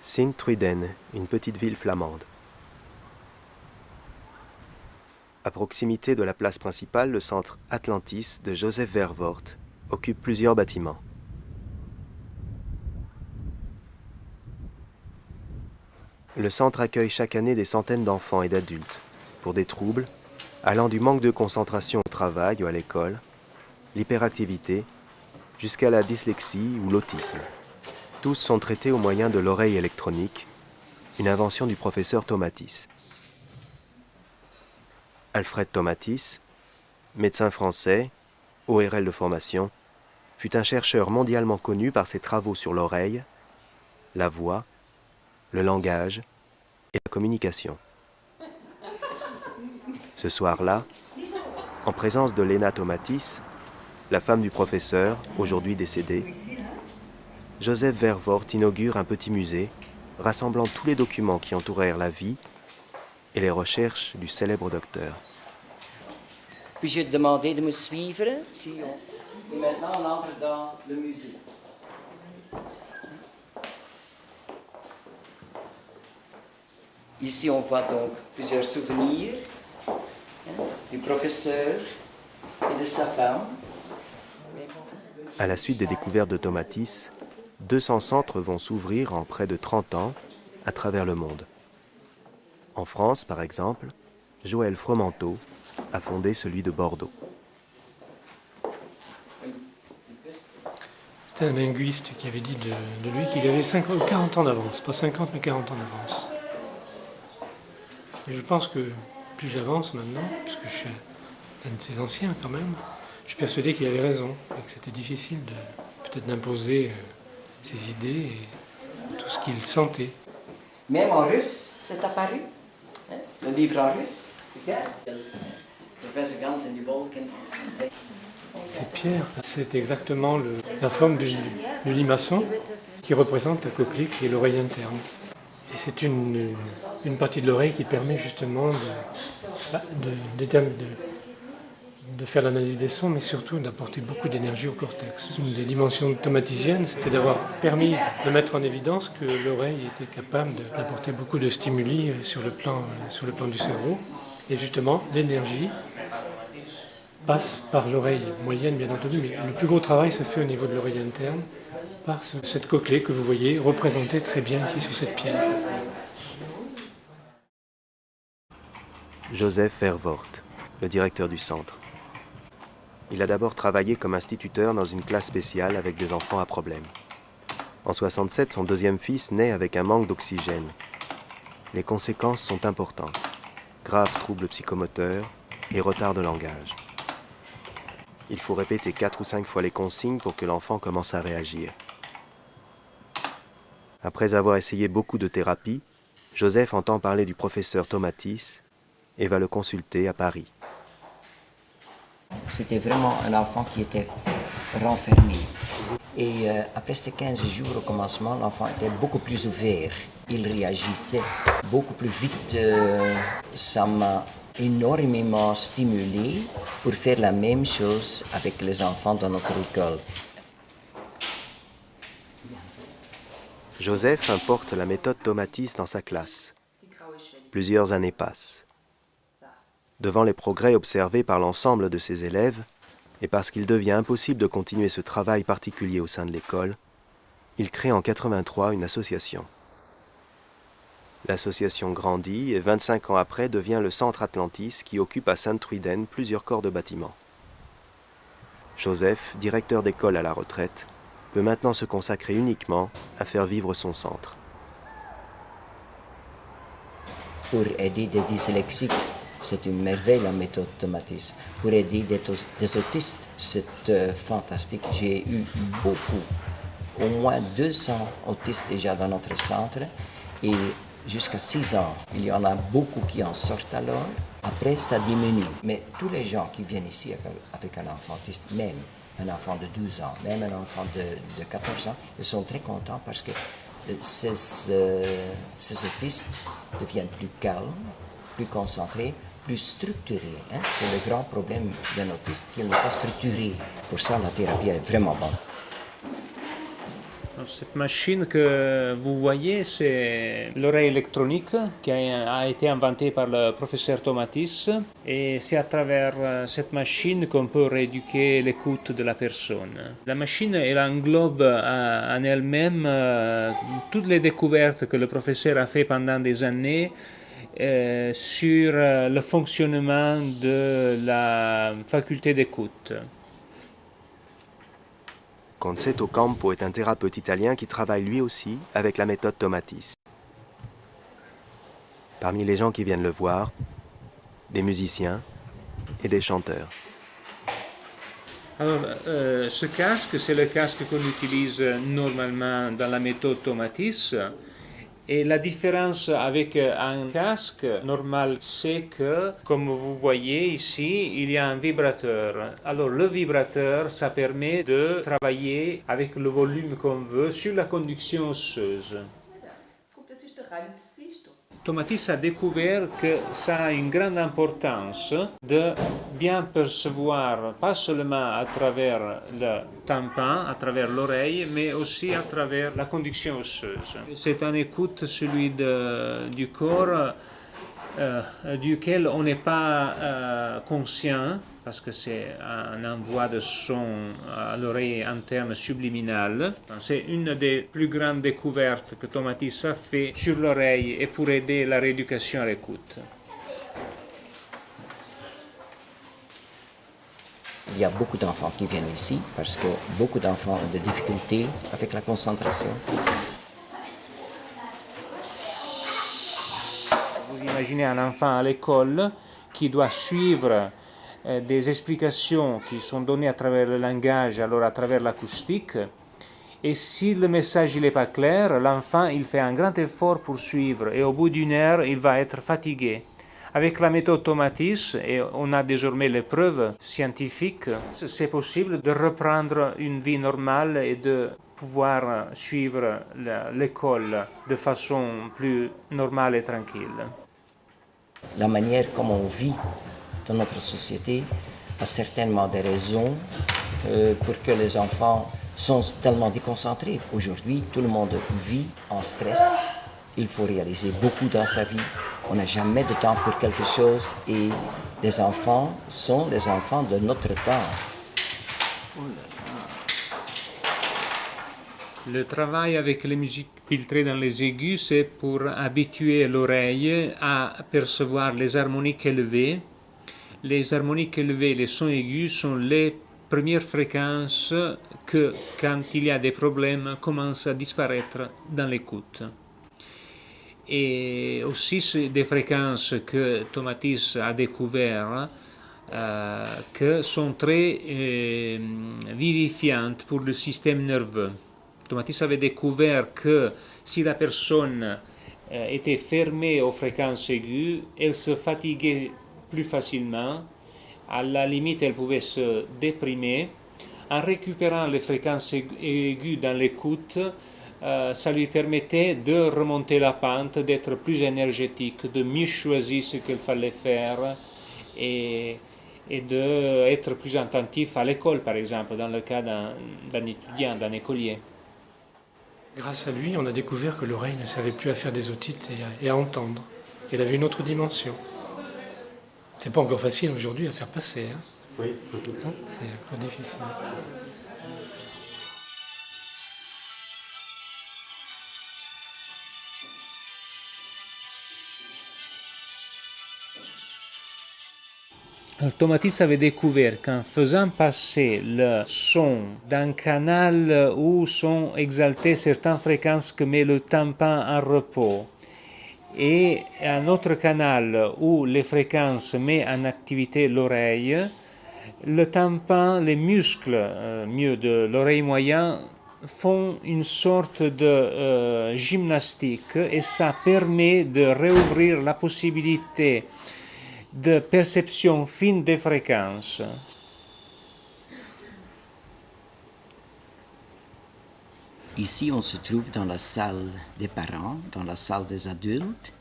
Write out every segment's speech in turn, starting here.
Sint-Truiden, une petite ville flamande. À proximité de la place principale, le centre Atlantis de Joseph Vervoort occupe plusieurs bâtiments. Le centre accueille chaque année des centaines d'enfants et d'adultes pour des troubles allant du manque de concentration au travail ou à l'école, l'hyperactivité, jusqu'à la dyslexie ou l'autisme. Tous sont traités au moyen de l'oreille électronique, une invention du professeur Tomatis. Alfred Tomatis, médecin français, ORL de formation, fut un chercheur mondialement connu par ses travaux sur l'oreille, la voix, le langage et la communication. Ce soir-là, en présence de Lena Tomatis, la femme du professeur, aujourd'hui décédée, Joseph Vervoort inaugure un petit musée rassemblant tous les documents qui entourèrent la vie et les recherches du célèbre docteur. Puis-je te demander de me suivre si on... Et maintenant, on entre dans le musée. Ici, on voit donc plusieurs souvenirs du professeur et de sa femme. À la suite des découvertes de Tomatis, 200 centres vont s'ouvrir en près de 30 ans à travers le monde. En France, par exemple, Joël Fromenteau a fondé celui de Bordeaux. C'était un linguiste qui avait dit de lui qu'il avait 40 ans d'avance, pas 50 mais 40 ans d'avance. Et je pense que plus j'avance maintenant, puisque je suis un de ces anciens quand même, je suis persuadé qu'il avait raison et que c'était difficile peut-être d'imposer ses idées et tout ce qu'il sentait. Même en russe, c'est apparu. Hein? Le livre en russe. Regarde. Professeur Gans en du Balkan. Cette pierre, c'est exactement la forme du limaçon qui représente la coquelicot et l'oreille interne. Et c'est une partie de l'oreille qui permet justement de faire l'analyse des sons, mais surtout d'apporter beaucoup d'énergie au cortex. Une des dimensions tomatisiennes, c'est d'avoir permis de mettre en évidence que l'oreille était capable d'apporter beaucoup de stimuli sur le plan du cerveau. Et justement, l'énergie passe par l'oreille moyenne, bien entendu, mais le plus gros travail se fait au niveau de l'oreille interne, par cette cochlée que vous voyez représentée très bien ici sur cette pierre. Joseph Vervoort, le directeur du centre. Il a d'abord travaillé comme instituteur dans une classe spéciale avec des enfants à problème. En 1967, son deuxième fils naît avec un manque d'oxygène. Les conséquences sont importantes. Graves troubles psychomoteurs et retard de langage. Il faut répéter 4 ou 5 fois les consignes pour que l'enfant commence à réagir. Après avoir essayé beaucoup de thérapies, Joseph entend parler du professeur Tomatis et va le consulter à Paris. C'était vraiment un enfant qui était renfermé. Et après ces 15 jours au commencement, l'enfant était beaucoup plus ouvert. Il réagissait beaucoup plus vite. Ça m'a énormément stimulé pour faire la même chose avec les enfants dans notre école. Joseph importe la méthode Tomatis dans sa classe. Plusieurs années passent. Devant les progrès observés par l'ensemble de ses élèves, et parce qu'il devient impossible de continuer ce travail particulier au sein de l'école, il crée en 1983 une association. L'association grandit et 25 ans après devient le Centre Atlantis qui occupe à Sint-Truiden plusieurs corps de bâtiments. Joseph, directeur d'école à la retraite, peut maintenant se consacrer uniquement à faire vivre son centre. Pour aider des dyslexiques, c'est une merveille la méthode Tomatis. Pour aider des autistes, c'est fantastique. J'ai eu beaucoup, au moins 200 autistes déjà dans notre centre et jusqu'à 6 ans. Il y en a beaucoup qui en sortent alors. Après, ça diminue. Mais tous les gens qui viennent ici avec un enfant autiste, même un enfant de 12 ans, même un enfant de 14 ans, ils sont très contents parce que ces autistes deviennent plus calmes, plus concentrés, plus structurés. Hein? C'est le grand problème d'un autiste qu'il n'est pas structuré. Pour ça, la thérapie est vraiment bonne. Cette machine que vous voyez, c'est l'oreille électronique qui a été inventée par le professeur Tomatis. Et c'est à travers cette machine qu'on peut rééduquer l'écoute de la personne. La machine, elle englobe en elle-même toutes les découvertes que le professeur a fait pendant des années sur le fonctionnement de la faculté d'écoute. Concetto Campo est un thérapeute italien qui travaille lui aussi avec la méthode Tomatis. Parmi les gens qui viennent le voir, des musiciens et des chanteurs. Alors, ce casque, c'est le casque qu'on utilise normalement dans la méthode Tomatis. Et la différence avec un casque normal, c'est que, comme vous voyez ici, il y a un vibrateur. Alors le vibrateur, ça permet de travailler avec le volume qu'on veut sur la conduction osseuse. Tomatis a découvert que ça a une grande importance de bien percevoir, pas seulement à travers le tympan, à travers l'oreille, mais aussi à travers la conduction osseuse. C'est une écoute, celui du corps, duquel on n'est pas conscient, parce que c'est un envoi de son à l'oreille interne subliminale. C'est une des plus grandes découvertes que Tomatis a fait sur l'oreille et pour aider la rééducation à l'écoute. Il y a beaucoup d'enfants qui viennent ici parce que beaucoup d'enfants ont des difficultés avec la concentration. Vous imaginez un enfant à l'école qui doit suivre des explications qui sont données à travers le langage, alors à travers l'acoustique. Et si le message n'est pas clair, l'enfant il fait un grand effort pour suivre et au bout d'une heure, il va être fatigué. Avec la méthode Tomatis, et on a désormais les preuves scientifiques, c'est possible de reprendre une vie normale et de pouvoir suivre l'école de façon plus normale et tranquille. La manière comme on vit dans notre société a certainement des raisons pour que les enfants sont tellement déconcentrés. Aujourd'hui, tout le monde vit en stress. Il faut réaliser beaucoup dans sa vie. On n'a jamais de temps pour quelque chose et les enfants sont les enfants de notre temps. Le travail avec les musiques filtrées dans les aigus, c'est pour habituer l'oreille à percevoir les harmoniques élevées. Les harmoniques élevées, les sons aigus sont les premières fréquences que, quand il y a des problèmes, commencent à disparaître dans l'écoute. Et aussi c'est des fréquences que Tomatis a découvert que sont très vivifiantes pour le système nerveux. Tomatis avait découvert que si la personne était fermée aux fréquences aiguës, elle se fatiguait plus facilement. À la limite, elle pouvait se déprimer. En récupérant les fréquences aiguës dans l'écoute, ça lui permettait de remonter la pente, d'être plus énergétique, de mieux choisir ce qu'il fallait faire et d'être plus attentif à l'école, par exemple, dans le cas d'un étudiant, d'un écolier. Grâce à lui, on a découvert que l'oreille ne servait plus à faire des otites et à entendre. Elle avait une autre dimension. C'est pas encore facile aujourd'hui à faire passer. Hein. Oui. Non, c'est encore difficile. Tomatis avait découvert qu'en faisant passer le son d'un canal où sont exaltées certaines fréquences que met le tympan en repos et un autre canal où les fréquences met en activité l'oreille, le tympan, les muscles de l'oreille moyenne font une sorte de gymnastique et ça permet de réouvrir la possibilité de perception fine des fréquences. Ici, on se trouve dans la salle des parents, dans la salle des adultes.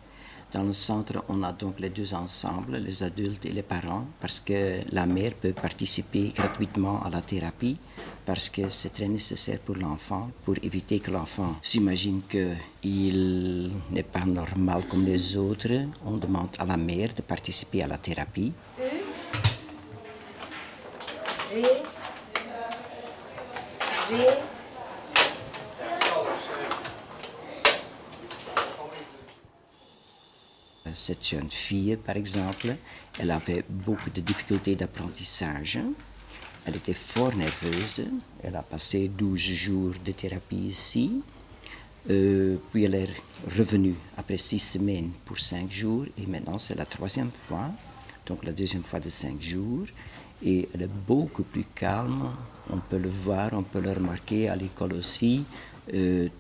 Dans le centre, on a donc les deux ensembles, les adultes et les parents, parce que la mère peut participer gratuitement à la thérapie. parce que c'est très nécessaire pour l'enfant, pour éviter que l'enfant s'imagine qu'il n'est pas normal comme les autres. On demande à la mère de participer à la thérapie. Cette jeune fille, par exemple, elle avait beaucoup de difficultés d'apprentissage. Elle était fort nerveuse. Elle a passé 12 jours de thérapie ici. Puis elle est revenue après 6 semaines pour 5 jours. Et maintenant, c'est la 3e fois. Donc la 2e fois de 5 jours. Et elle est beaucoup plus calme. On peut le voir, on peut le remarquer à l'école aussi.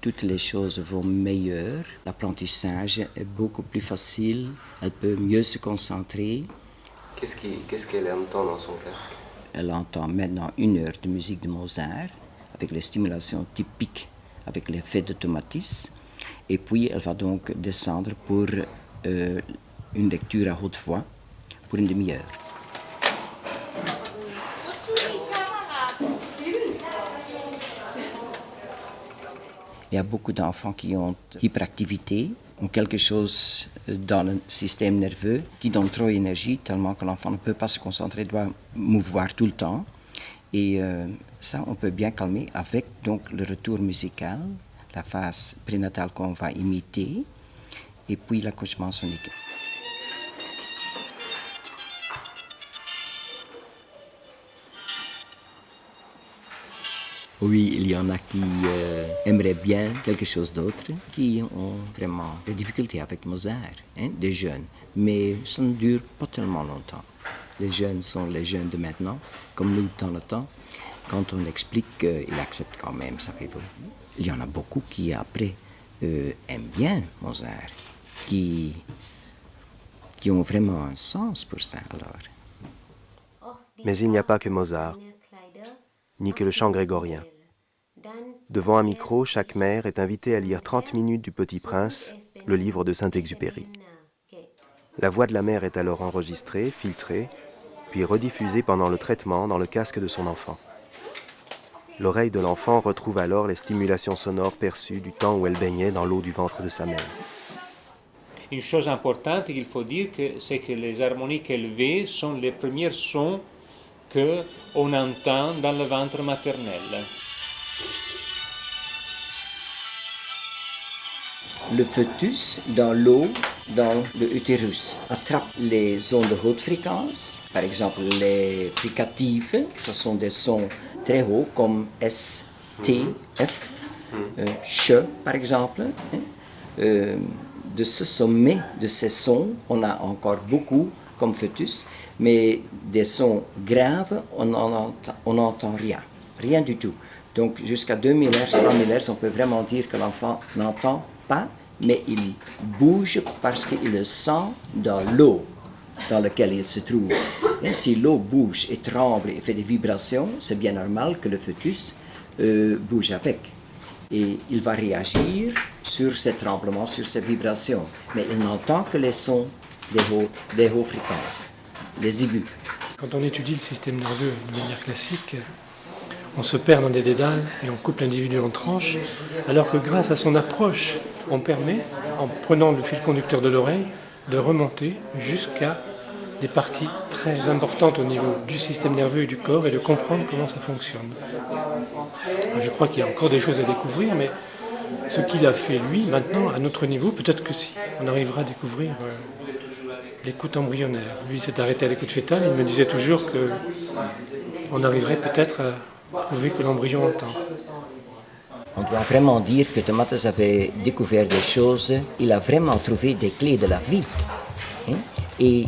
Toutes les choses vont mieux. L'apprentissage est beaucoup plus facile. Elle peut mieux se concentrer. Qu'est-ce qu'elle entend dans son casque? Elle entend maintenant 1 heure de musique de Mozart, avec les stimulations typiques, avec l'effet d'automatisme. Et puis, elle va donc descendre pour une lecture à haute voix, pour une demi-heure. Il y a beaucoup d'enfants qui ont hyperactivité, ont quelque chose dans le système nerveux qui donne trop d'énergie, tellement que l'enfant ne peut pas se concentrer, doit mouvoir tout le temps. Et ça, on peut bien calmer avec donc, le retour musical, la phase prénatale qu'on va imiter, et puis l'accouchement sonique. Oui, il y en a qui aimeraient bien quelque chose d'autre, qui ont vraiment des difficultés avec Mozart, hein, des jeunes. Mais ça ne dure pas tellement longtemps. Les jeunes sont les jeunes de maintenant, comme nous dans le temps. Quand on explique, ils acceptent quand même, savez-vous. Il y en a beaucoup qui, après, aiment bien Mozart, qui ont vraiment un sens pour ça, alors. Mais il n'y a pas que Mozart, ni que le chant grégorien. Devant un micro, chaque mère est invitée à lire 30 minutes du Petit Prince, le livre de Saint-Exupéry. La voix de la mère est alors enregistrée, filtrée, puis rediffusée pendant le traitement dans le casque de son enfant. L'oreille de l'enfant retrouve alors les stimulations sonores perçues du temps où elle baignait dans l'eau du ventre de sa mère. Une chose importante qu'il faut dire, c'est que les harmoniques élevées sont les premiers sons qu'on entend dans le ventre maternel. Le fœtus, dans l'eau, dans le utérus, attrape les ondes de haute fréquence, par exemple les fricatives, ce sont des sons très hauts comme S, T, F, CH par exemple. De ce sommet de ces sons, on a encore beaucoup comme fœtus, mais des sons graves, on n'entend rien du tout. Donc jusqu'à 2000 Hz, 3000 Hz, on peut vraiment dire que l'enfant n'entend pas, mais il bouge parce qu'il le sent dans l'eau dans laquelle il se trouve. Et si l'eau bouge et tremble et fait des vibrations, c'est bien normal que le fœtus bouge avec. Et il va réagir sur ces tremblements, sur ces vibrations, mais il n'entend que les sons des hautes fréquences, les aigus. Quand on étudie le système nerveux de manière classique, on se perd dans des dédales et on coupe l'individu en tranches, alors que grâce à son approche, on permet, en prenant le fil conducteur de l'oreille, de remonter jusqu'à des parties très importantes au niveau du système nerveux et du corps et de comprendre comment ça fonctionne. Alors, je crois qu'il y a encore des choses à découvrir, mais ce qu'il a fait lui, maintenant, à notre niveau, peut-être que si, on arrivera à découvrir l'écoute embryonnaire. Lui s'est arrêté à l'écoute fétale, il me disait toujours qu'on arriverait peut-être à prouver que l'embryon entend. On doit vraiment dire que Tomatis avait découvert des choses, il a vraiment trouvé des clés de la vie. Hein? Et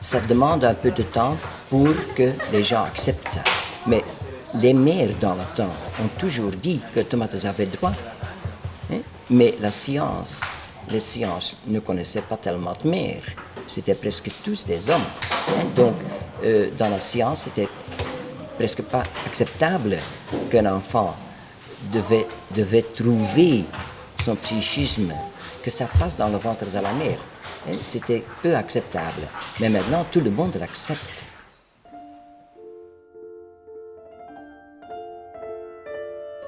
ça demande un peu de temps pour que les gens acceptent ça. Mais les mères dans le temps ont toujours dit que Tomatis avait droit. Hein? Mais les sciences ne connaissaient pas tellement de mères. C'était presque tous des hommes. Hein? Donc, dans la science, c'était presque pas acceptable qu'un enfant devait trouver son psychisme, que ça passe dans le ventre de la mère. C'était peu acceptable. Mais maintenant, tout le monde l'accepte.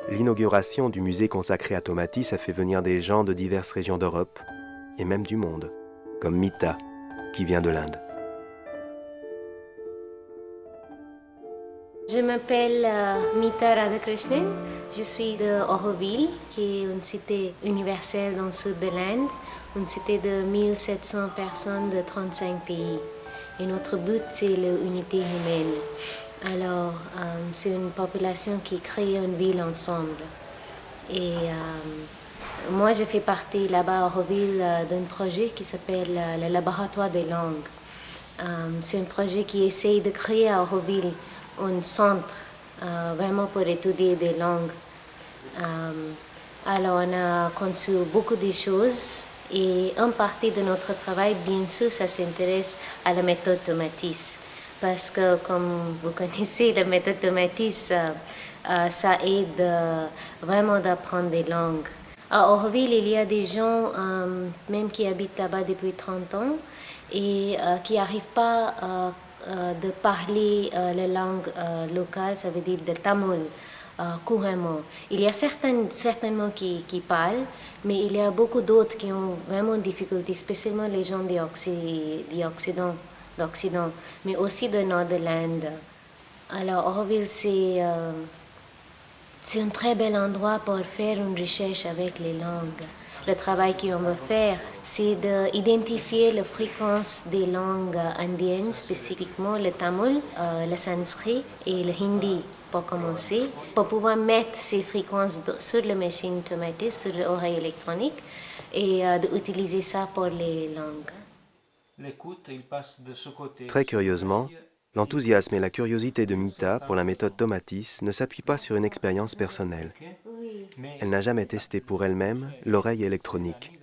l'inauguration du musée consacré à Tomatis a fait venir des gens de diverses régions d'Europe et même du monde, comme Mita, qui vient de l'Inde. Je m'appelle Mita Radhakrishnan. Je suis de Auroville, qui est une cité universelle dans le sud de l'Inde, une cité de 1700 personnes de 35 pays. Et notre but, c'est l'unité humaine. Alors, c'est une population qui crée une ville ensemble. Et moi, je fais partie là-bas à Auroville d'un projet qui s'appelle le Laboratoire des langues. C'est un projet qui essaye de créer à Auroville un centre vraiment pour étudier des langues. Alors, on a conçu beaucoup de choses et une partie de notre travail, bien sûr, ça s'intéresse à la méthode Tomatis. Parce que, comme vous connaissez, la méthode Tomatis, ça aide vraiment d'apprendre des langues. À Auroville, il y a des gens, même qui habitent là-bas depuis 30 ans, et qui n'arrivent pas de parler la langue locale, ça veut dire le tamoul, couramment. Il y a certainement qui parlent, mais il y a beaucoup d'autres qui ont vraiment des difficultés, spécialement les gens d'Occident, mais aussi du nord de l'Inde. Alors, Auroville, c'est un très bel endroit pour faire une recherche avec les langues. Le travail qu'on veut faire, c'est d'identifier la fréquence des langues indiennes, spécifiquement le tamoul, le sanskrit et le hindi, pour commencer, pour pouvoir mettre ces fréquences sur la machine Tomatis, sur l'oreille électronique, et d'utiliser ça pour les langues. Très curieusement, l'enthousiasme et la curiosité de Mita pour la méthode Tomatis ne s'appuient pas sur une expérience personnelle. Elle n'a jamais testé pour elle-même l'oreille électronique.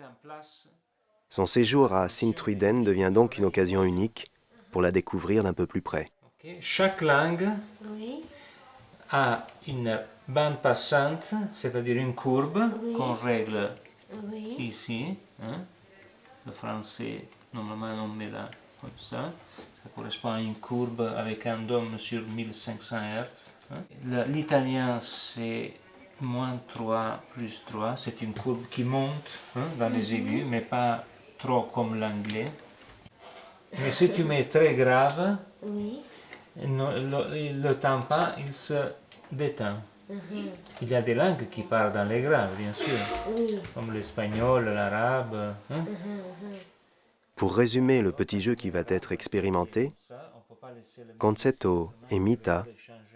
Son séjour à Sintruiden devient donc une occasion unique pour la découvrir d'un peu plus près. Chaque langue a une bande passante, c'est-à-dire une courbe qu'on règle ici. Hein. Le français, normalement, on met là comme ça. Ça correspond à une courbe avec un dôme sur 1500 Hz. Hein. L'italien, c'est -3 plus 3. C'est une courbe qui monte dans les aigus, mais pas trop comme l'anglais. Mais si tu mets très grave, le tympan, il se détend. Il y a des langues qui parlent dans les graves, bien sûr, comme l'espagnol, l'arabe. Hein. Pour résumer le petit jeu qui va être expérimenté, Concetto et Mita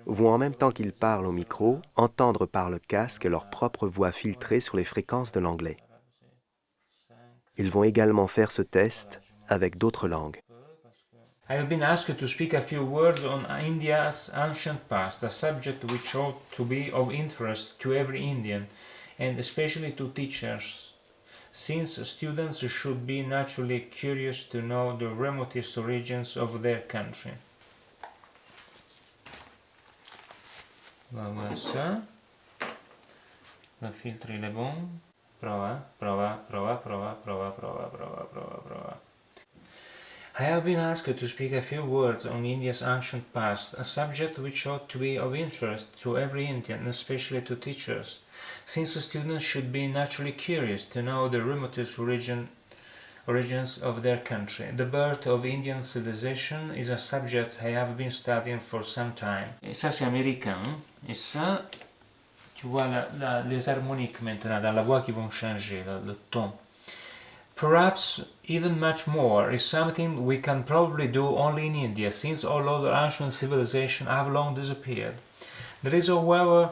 vont en même temps qu'ils parlent au micro entendre par le casque leur propre voix filtrée sur les fréquences de l'anglais. Ils vont également faire ce test avec d'autres langues. I have been asked to speak a few words on India's ancient past, a subject which ought to be of interest to every Indian, and especially to teachers, since students should be naturally curious to know the remotest origins of their country. On va voir ça. Le filtre il est bon. Prova. I have been asked to speak a few words on India's ancient past, a subject which ought to be of interest to every Indian, especially to teachers, since students should be naturally curious to know the remotest origins of their country. The birth of Indian civilization is a subject I have been studying for some time. Et ça c'est américain, hein? Et ça, tu vois les harmoniques maintenant dans la voix qui vont changer, le ton. Perhaps even much more is something we can probably do only in India, since all other ancient civilizations have long disappeared. There is, however,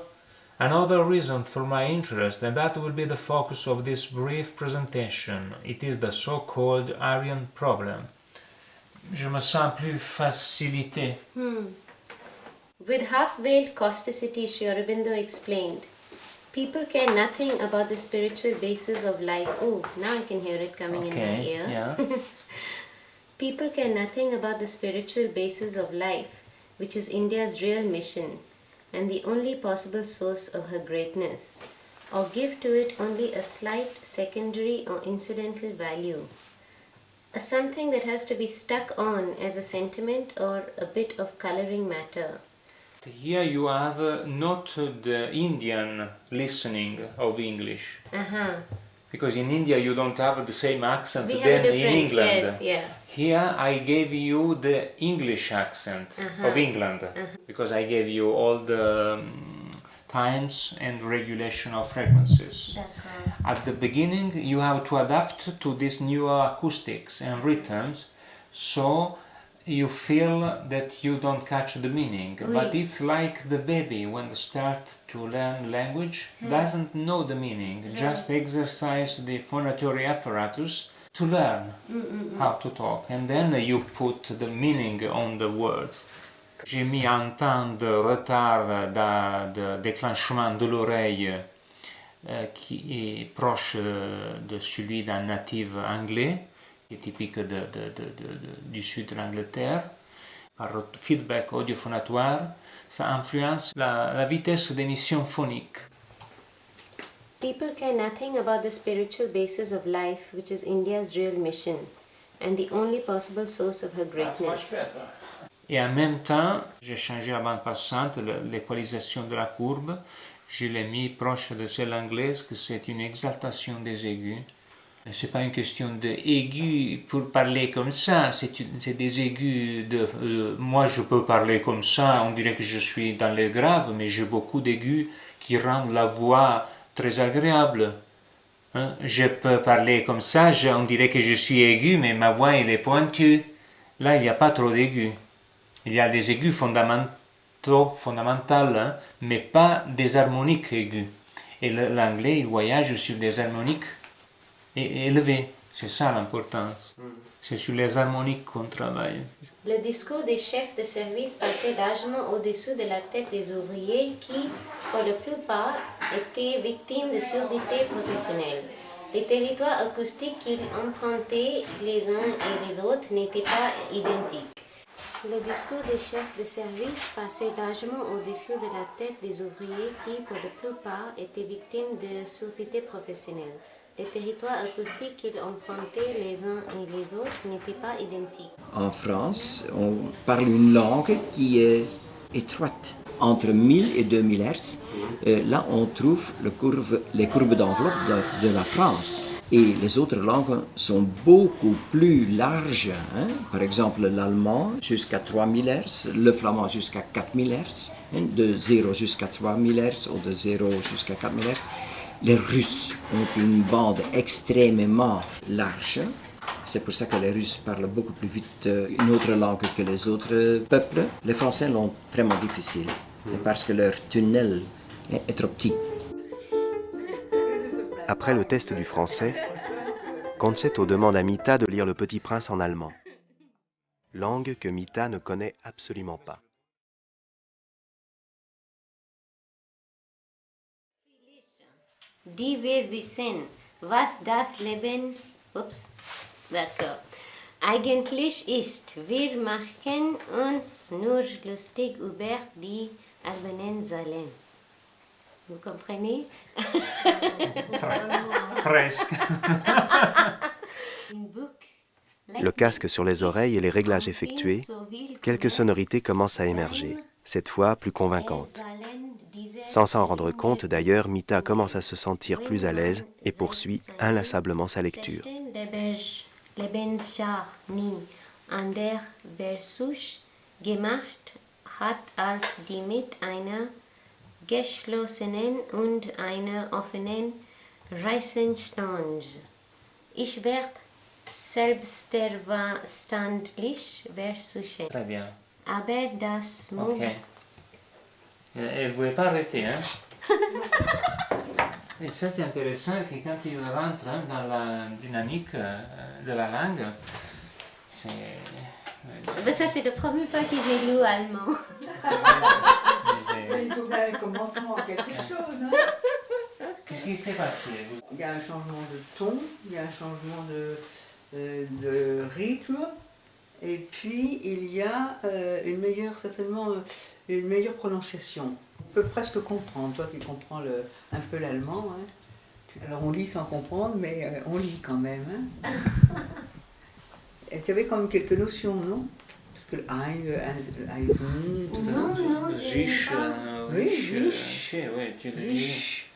another reason for my interest, and that will be the focus of this brief presentation. It is the so-called Aryan problem. Je me sens plus facilité. With half-veiled causticity, Sri Aurobindo explained, people care nothing about the spiritual basis of life. Oh, now I can hear it coming in my ear. Yeah. People care nothing about the spiritual basis of life, which is India's real mission and the only possible source of her greatness, or give to it only a slight secondary or incidental value, a something that has to be stuck on as a sentiment or a bit of coloring matter. Here you have not the Indian listening of English. Because in India you don't have the same accent than in England. Yes, yeah. Here I gave you the English accent of England, because I gave you all the times and regulation of frequencies. At the beginning you have to adapt to these new acoustics and rhythms, so you feel that you don't catch the meaning. But it's like the baby when they start to learn language, doesn't know the meaning, just exercise the phonatory apparatus to learn how to talk, and then you put the meaning on the words. J'ai mis un temps de retard de déclenchement de l'oreille qui est proche de celui d'un natif anglais, qui est typique du sud de l'Angleterre. Par feedback audiophonatoire, ça influence la vitesse d'émission phonique. People care nothing about the spiritual basis of life, which is India's real mission and the only possible source of her greatness. Et en même temps, j'ai changé la bande passante, l'équalisation de la courbe. Je l'ai mis proche de celle anglaise, que c'est une exaltation des aigus. Ce n'est pas une question d'aigus pour parler comme ça, c'est des aigus de... moi je peux parler comme ça, on dirait que je suis dans les graves, mais j'ai beaucoup d'aigus qui rendent la voix très agréable. Hein? Je peux parler comme ça, on dirait que je suis aigu, mais ma voix elle est pointue. Là, il n'y a pas trop d'aigus. Il y a des aigus fondamentales, hein, mais pas des harmoniques aigus. Et l'anglais, il voyage sur des harmoniques élevées. C'est ça l'importance. C'est sur les harmoniques qu'on travaille. Le discours des chefs de service passait largement au-dessus de la tête des ouvriers qui, pour la plupart, étaient victimes de surdité professionnelle. Les territoires acoustiques qu'ils empruntaient les uns et les autres n'étaient pas identiques. Le discours des chefs de service passait largement au-dessus de la tête des ouvriers qui, pour la plupart, étaient victimes de surdité professionnelle. Les territoires acoustiques qu'ils empruntaient les uns et les autres n'étaient pas identiques. En France, on parle une langue qui est étroite. Entre 1000 et 2000 Hz, là on trouve les courbes d'enveloppe de la France. Et les autres langues sont beaucoup plus larges. Hein? Par exemple, l'allemand jusqu'à 3000 Hz, le flamand jusqu'à 4000 Hz, hein? De 0 jusqu'à 3000 Hz ou de 0 jusqu'à 4000 Hz. Les Russes ont une bande extrêmement large. C'est pour ça que les Russes parlent beaucoup plus vite une autre langue que les autres peuples. Les Français l'ont vraiment difficile, parce que leur tunnel est trop petit. Après le test du français, Concetto demande à Mita de lire Le Petit Prince en allemand, langue que Mita ne connaît absolument pas. Die wir wissen, was das Leben eigentlich ist. Wir machen uns nur lustig über die albernen Zahlen. Vous comprenez? Presque. Le casque sur les oreilles et les réglages effectués, quelques sonorités commencent à émerger, cette fois plus convaincantes. Sans s'en rendre compte d'ailleurs, Mita commence à se sentir plus à l'aise et poursuit inlassablement sa lecture. Lebensjahr nie ander Versuch gemacht hat als die mit einer geschlossenen und einer offenen Reißenstange. Ich werde selbstverständlich versuchen. Très bien. Aber das muss... Ok. Elle ne voulait pas arrêter, hein? Et ça, c'est intéressant que quand il rentre dans la dynamique de la langue, c'est... Ça, c'est la première fois que j'ai lu allemand. Il faut bien un commencement à quelque chose. Hein? Qu'est-ce qui s'est passé? Il y a un changement de ton, il y a un changement de rythme, et puis il y a certainement une meilleure prononciation. On peut presque comprendre, toi qui comprends un peu l'allemand. Hein? Alors on lit sans comprendre, mais on lit quand même. Hein? Et tu avais quand même quelques notions, non? Parce que Eisen, tout Non, Riche, Oui, riche, riche. oui, tu le dis. Riche.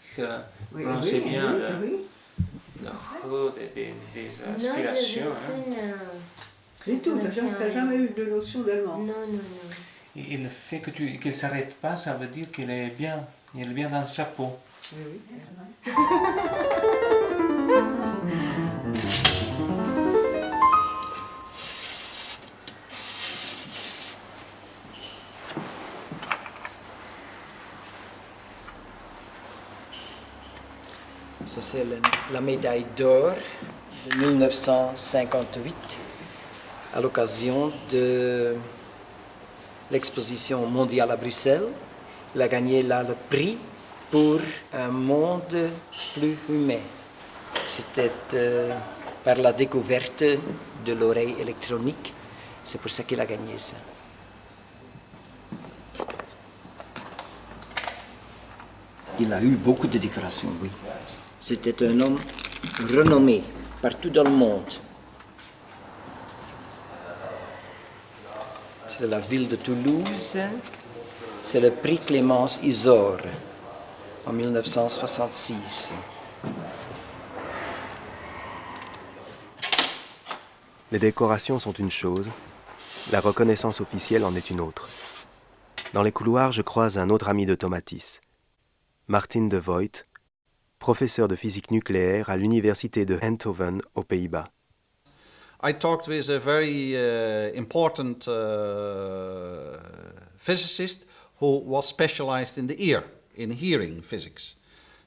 Oui, Prononcez oui, bien oui, le re des non, aspirations. je Hein. Du tout, t'as jamais eu de notion d'allemand. Non. Et le fait qu'elle ne s'arrête pas, ça veut dire qu'elle est bien dans sa peau. Oui. Ça, c'est la médaille d'or de 1958 à l'occasion de l'exposition mondiale à Bruxelles. Il a gagné là le prix pour un monde plus humain. C'était par la découverte de l'oreille électronique. C'est pour ça qu'il a gagné ça. Il a eu beaucoup de décorations, oui. C'était un homme renommé partout dans le monde. C'est la ville de Toulouse. C'est le prix Clémence Isor en 1966. Les décorations sont une chose, la reconnaissance officielle en est une autre. Dans les couloirs, je croise un autre ami de Tomatis, Martin de Voigt, professeur de physique nucléaire à l'université de Eindhoven aux Pays-Bas. I talked with a very important physicist who was specialized in the ear, in hearing physics.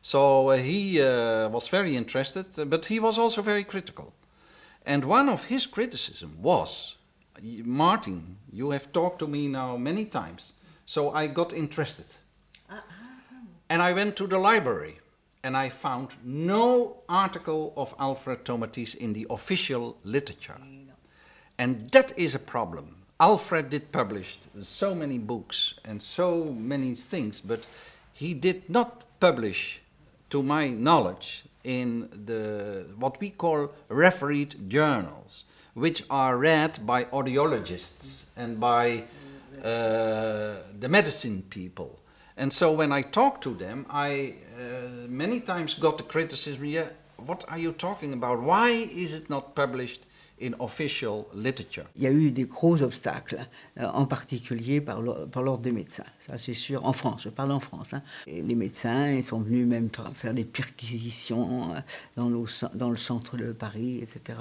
So he was very interested, but he was also very critical. And one of his criticism was, Martin, you have talked to me now many times, so I got interested. And I went to the library. And I found no article of Alfred Tomatis in the official literature. And that is a problem. Alfred did publish so many books and so many things, but he did not publish, to my knowledge, in what we call refereed journals, which are read by audiologists and by the medicine people. And so when I talked to them, I many times got the criticism, yeah, what are you talking about? Why is it not published in official literature? Il y a eu des gros obstacles, en particulier par l'ordre des médecins, ça c'est sûr, en France, je parle en France. Hein. Et les médecins, ils sont venus même faire des perquisitions dans le centre de Paris, etc.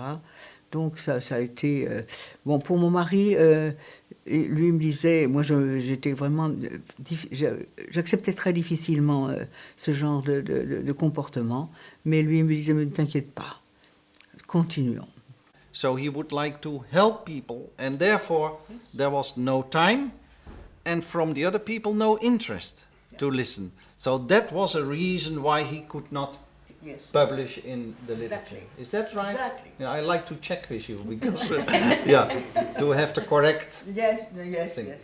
Donc ça a été... bon, pour mon mari, lui me disait, moi j'étais vraiment... J'acceptais très difficilement ce genre de comportement, mais lui me disait, ne t'inquiète pas, continuons. So he would like to help people, and therefore there was no time, and from the other people no interest to listen. So that was a reason why he could not publish in the literature. Is that right? Exactly. Yeah, I like to check with you because, yeah, to have the correct. Yes.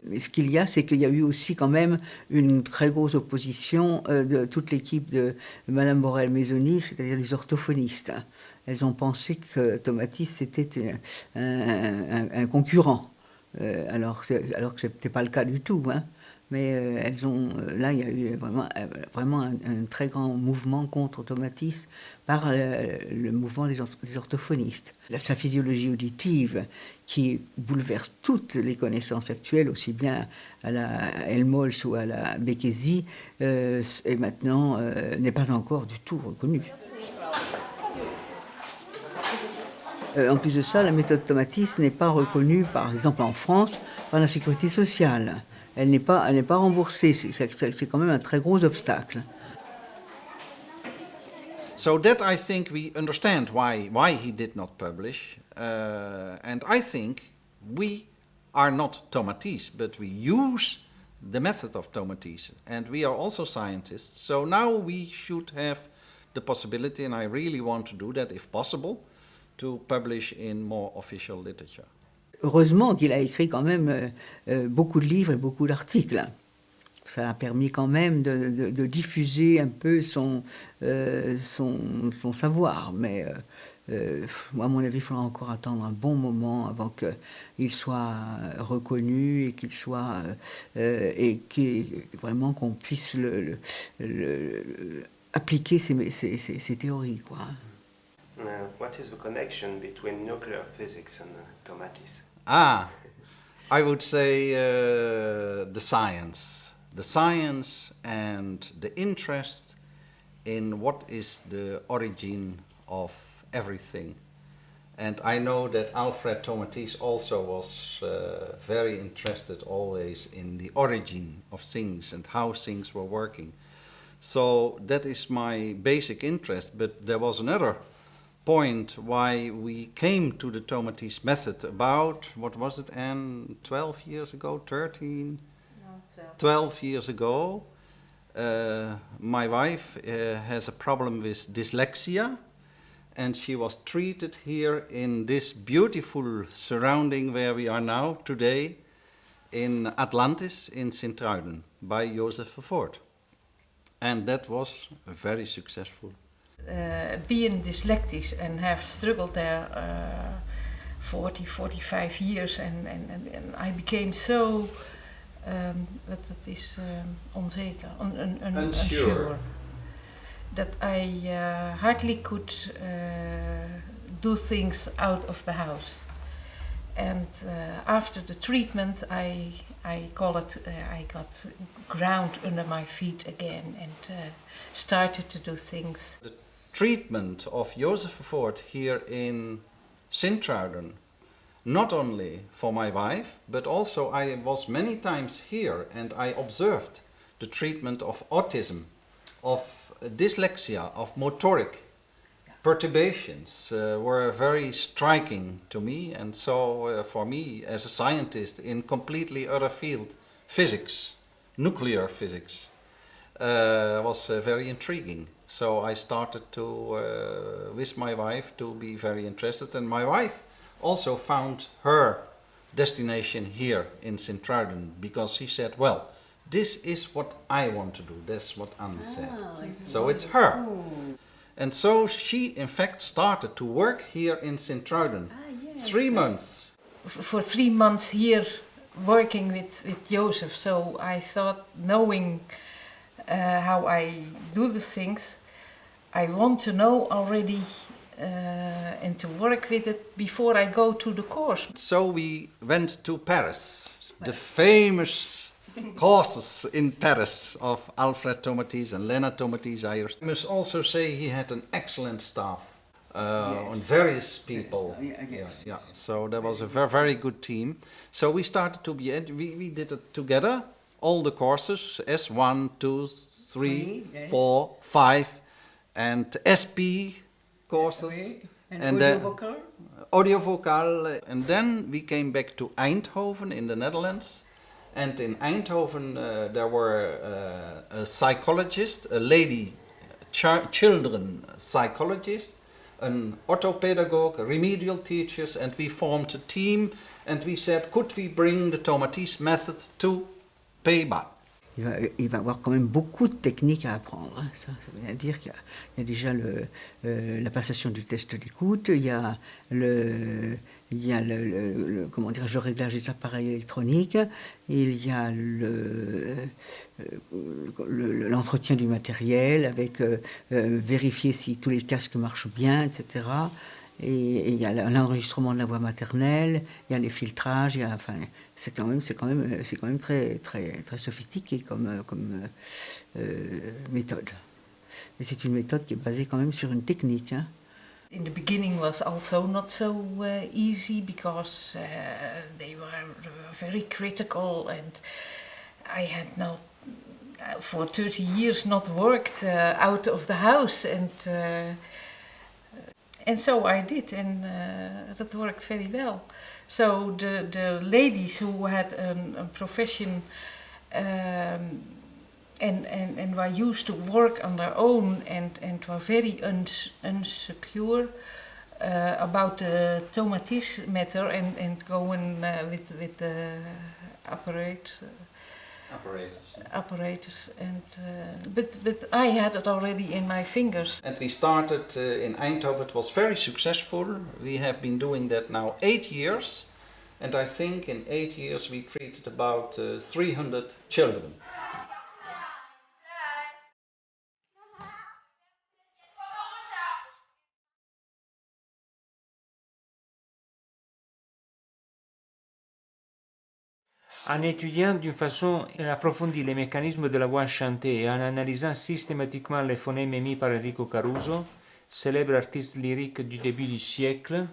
Mais ce qu'il y a, c'est qu'il y a eu aussi quand même une très grosse opposition de toute l'équipe de Madame Borel-Maisonnille, c'est-à-dire les orthophonistes. Elles ont pensé que Tomatis c'était un concurrent, alors que ce n'était pas le cas du tout. Hein. Mais là, il y a eu vraiment un très grand mouvement contre Tomatis par le mouvement des orthophonistes. Sa physiologie auditive, qui bouleverse toutes les connaissances actuelles, aussi bien à la Helmholtz ou à la Békési, et maintenant n'est pas encore du tout reconnue. En plus de ça, la méthode Tomatis n'est pas reconnue, par exemple en France, par la Sécurité sociale. Elle n'est pas remboursée, c'est quand même un très gros obstacle. So that I think we understand why he did not publish, and I think we are not Tomatis, but we use the method of Tomatis, and we are also scientists. So now we should have the possibility, and I really want to do that if possible, to publish in more official literature. Heureusement qu'il a écrit quand même beaucoup de livres et beaucoup d'articles. Ça a permis quand même de diffuser un peu son savoir. Mais moi, à mon avis, il faudra encore attendre un bon moment avant qu'il soit reconnu et qu'il soit vraiment qu'on puisse appliquer ces théories, quoi. What is the connection between nuclear physics and tomatis? I would say the science and the interest in what is the origin of everything. And I know that Alfred Tomatis also was very interested always in the origin of things and how things were working. So that is my basic interest, but there was another point why we came to the Tomatis method about, what was it, Anne, 12 years ago, 13? No, 12 years ago. My wife has a problem with dyslexia, and she was treated here in this beautiful surrounding where we are now today in Atlantis in Sint-Truiden by Joseph Vervoort. And that was very successful. Being dyslexic and have struggled there 45 years and I became so onzeker, unsure that I hardly could do things out of the house. And after the treatment, I got ground under my feet again and started to do things. The treatment of Joseph Vervoort here in Sint-Truiden, not only for my wife, but also I was many times here and I observed the treatment of autism, of dyslexia, of motoric perturbations were very striking to me, and so for me as a scientist in completely other field, physics, nuclear physics, was very intriguing. So I started to, with my wife, to be very interested, and my wife also found her destination here in Sint-Truiden because she said, well, this is what I want to do, that's what Anne said. So it's her. And so she, in fact, started to work here in Sint-Truiden. Yes. 3 months. For 3 months here, working with Joseph. So I thought, knowing how I do the things, I want to know already and to work with it before I go to the course. So we went to Paris, the famous courses in Paris of Alfred Tomatis and Lennart Tomatis. I must also say he had an excellent staff on various people. Yes. Yeah. So there was a very good team. So we started to be, we did it together, all the courses, S1, 2, 3, 4, 5, and SP courses. And audio-vocal? Audio-vocal. And then we came back to Eindhoven in the Netherlands. And in Eindhoven there were a psychologist, a lady children psychologist, an orthopedagogue, remedial teachers, and we formed a team and we said, could we bring the Tomatis method to Pays-Bas? Il va avoir quand même beaucoup de techniques à apprendre. Hein. Ça veut dire qu'il y a déjà la passation du test d'écoute, il y a le réglage des appareils électroniques, il y a l'entretien du matériel avec vérifier si tous les casques marchent bien, etc. Et il y a l'enregistrement de la voix maternelle, il y a les filtrages, c'est quand même très sophistiqué comme méthode. Mais c'est une méthode qui est basée quand même sur une technique. Hein. In the beginning was also not so easy because they were very critical and I had not for 30 years not worked out of the house and so I did, and that worked very well. So the ladies who had a profession and were used to work on their own and were very unsecure about the Tomatis matter and going with the apparatus, apparatus, and but I had it already in my fingers. And we started in Eindhoven. It was very successful. We have been doing that now 8 years, and I think in 8 years we treated about 300 children. En étudiant d'une façon approfondie les mécanismes de la voix chantée et en analysant systématiquement les phonèmes émis par Enrico Caruso, célèbre artiste lyrique du début du siècle,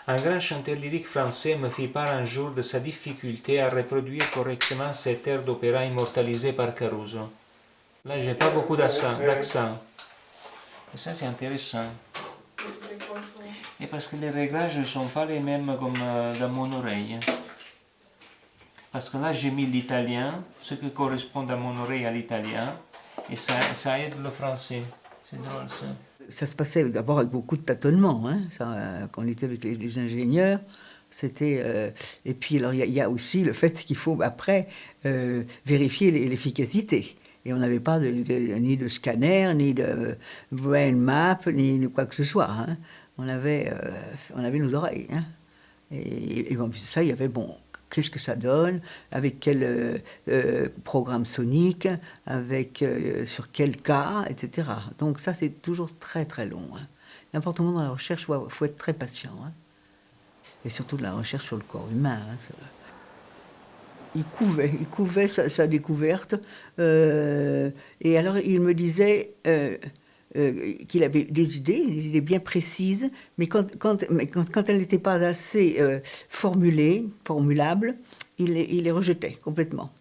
un grand chanteur lyrique français me fit part un jour de sa difficulté à reproduire correctement cet air d'opéra immortalisé par Caruso. Là, j'ai pas beaucoup d'accent. Et ça, c'est intéressant. Et parce que les réglages ne sont pas les mêmes comme dans mon oreille. Parce que là, j'ai mis l'italien, ce qui correspond à mon oreille à l'italien, et ça aide le français. C'est drôle, ça. Ça se passait d'abord avec beaucoup de tâtonnements, hein, quand on était avec les ingénieurs. C'était, et puis, alors, il y a aussi le fait qu'il faut, après, vérifier l'efficacité. Et on n'avait pas ni de scanner, ni de brain map, ni de quoi que ce soit. Hein. On avait nos oreilles. Hein. Et en plus de ça, il y avait, bon, qu'est-ce que ça donne, avec quel programme sonique, avec sur quel cas, etc. Donc ça, c'est toujours très très long. Hein. N'importe comment dans la recherche, il faut être très patient. Hein. Et surtout de la recherche sur le corps humain. Hein, il couvait sa découverte. Et alors, il me disait qu'il avait des idées bien précises, mais quand elles n'étaient pas assez formulables, il les rejetait complètement.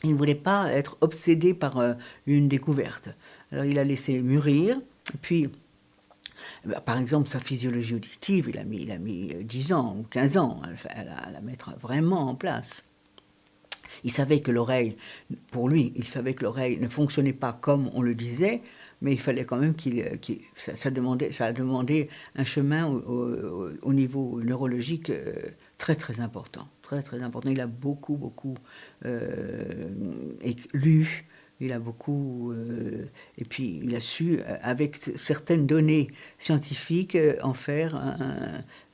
Il ne voulait pas être obsédé par une découverte. Alors, il a laissé mûrir, puis... Par exemple, sa physiologie auditive, il a mis 10 ans ou 15 ans à la mettre vraiment en place. Il savait que l'oreille, pour lui, il savait que l'oreille ne fonctionnait pas comme on le disait, mais il fallait quand même ça a demandé un chemin au niveau neurologique très très important, très très important. Il a beaucoup lu. Il a beaucoup... et puis, il a su, avec certaines données scientifiques, en faire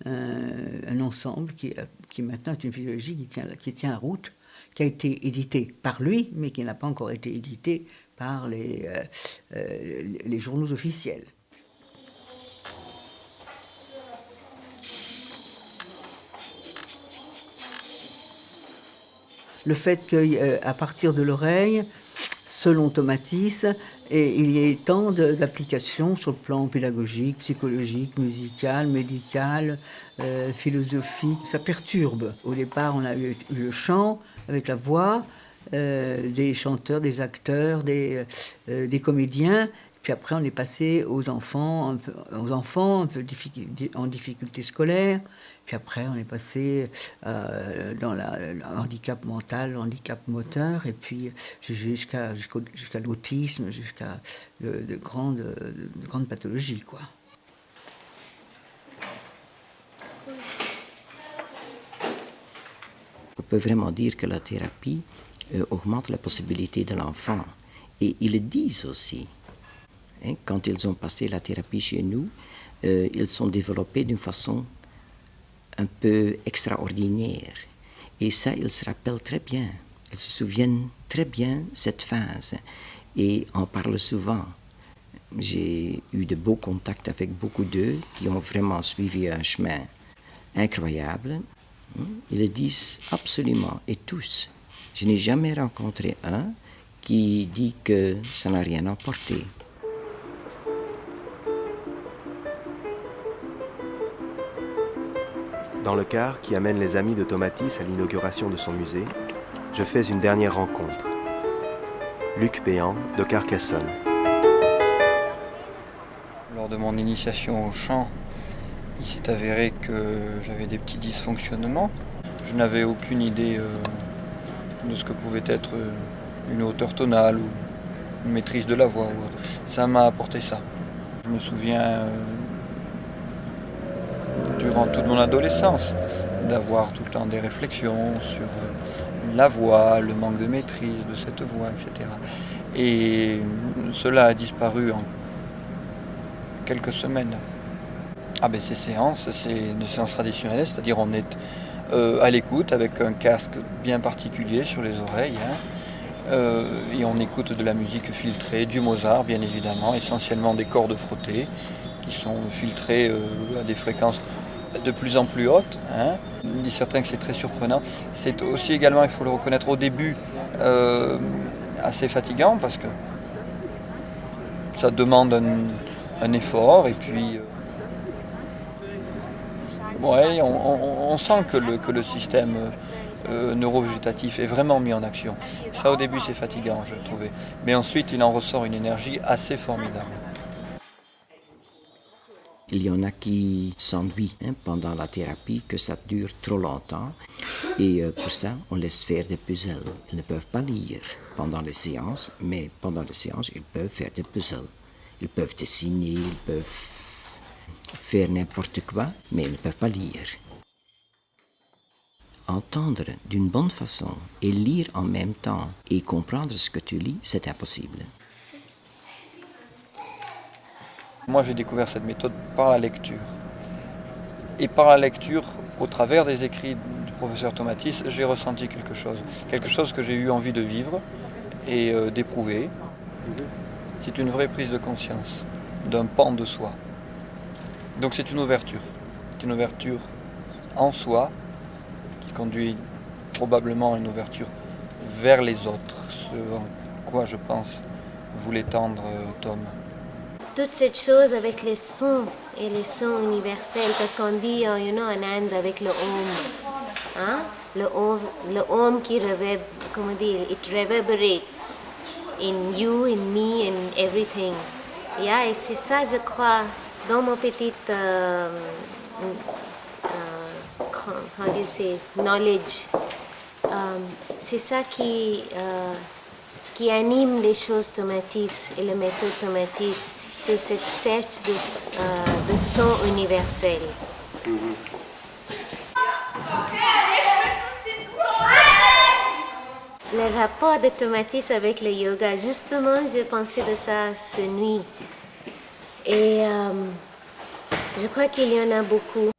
un ensemble qui maintenant est une physiologie qui tient la route, qui a été édité par lui, mais qui n'a pas encore été édité par les journaux officiels. Le fait qu'à partir de l'oreille, selon Tomatis, il y ait tant d'applications sur le plan pédagogique, psychologique, musical, médical, philosophique. Ça perturbe. Au départ, on a eu le chant avec la voix, des chanteurs, des acteurs, des comédiens. Puis après, on est passé aux enfants un peu en difficulté scolaire. Puis après, on est passé dans le handicap mental, le handicap moteur, et puis jusqu'à l'autisme, jusqu'à de grandes pathologies, quoi. On peut vraiment dire que la thérapie augmente la possibilité de l'enfant. Et ils le disent aussi. Hein, quand ils ont passé la thérapie chez nous, ils sont développés d'une façon un peu extraordinaire. Et ça, ils se rappellent très bien. Ils se souviennent très bien de cette phase. Et on parle souvent. J'ai eu de beaux contacts avec beaucoup d'eux qui ont vraiment suivi un chemin incroyable. Ils le disent absolument, et tous. Je n'ai jamais rencontré un qui dit que ça n'a rien emporté. Dans le car qui amène les amis de Tomatis à l'inauguration de son musée, je fais une dernière rencontre. Luc Péan de Carcassonne. Lors de mon initiation au chant, il s'est avéré que j'avais des petits dysfonctionnements. Je n'avais aucune idée de ce que pouvait être une hauteur tonale ou une maîtrise de la voix. Ça m'a apporté ça. Je Je me souviens, durant toute mon adolescence, d'avoir tout le temps des réflexions sur la voix, le manque de maîtrise de cette voix, etc. Et cela a disparu en quelques semaines. Ah ben ces séances, c'est une séance traditionnelle, c'est-à-dire on est à l'écoute avec un casque bien particulier sur les oreilles, et on écoute de la musique filtrée, du Mozart bien évidemment, essentiellement des cordes frottées qui sont filtrées à des fréquences de plus en plus hautes. Il est certain que c'est très surprenant. C'est aussi également, il faut le reconnaître, au début assez fatigant parce que ça demande un effort et puis ouais, on sent que le système neurovégétatif est vraiment mis en action. Ça au début c'est fatigant je trouvais, mais ensuite il en ressort une énergie assez formidable. Il y en a qui s'ennuient pendant la thérapie, que ça dure trop longtemps. Et pour ça, on laisse faire des puzzles. Ils ne peuvent pas lire pendant les séances, mais pendant les séances, ils peuvent faire des puzzles. Ils peuvent dessiner, ils peuvent faire n'importe quoi, mais ils ne peuvent pas lire. Entendre d'une bonne façon et lire en même temps et comprendre ce que tu lis, c'est impossible. Moi j'ai découvert cette méthode par la lecture. Et par la lecture, au travers des écrits du professeur Tomatis, j'ai ressenti quelque chose que j'ai eu envie de vivre et d'éprouver. C'est une vraie prise de conscience d'un pan de soi. Donc c'est une ouverture en soi qui conduit probablement à une ouverture vers les autres, ce en quoi je pense voulait tendre Tom. Toute cette chose avec les sons et les sons universels, parce qu'on dit, en Inde avec le Om, le Om qui comment dire, it reverberates in you, in me, in everything. Yeah, et c'est ça, je crois, dans mon petit how do you say, knowledge, c'est ça qui anime les choses Tomatis et les méthodes Tomatis. C'est cette recherche de son universel. Le rapport de Tomatis avec le yoga, justement, j'ai pensé de ça cette nuit. Et je crois qu'il y en a beaucoup.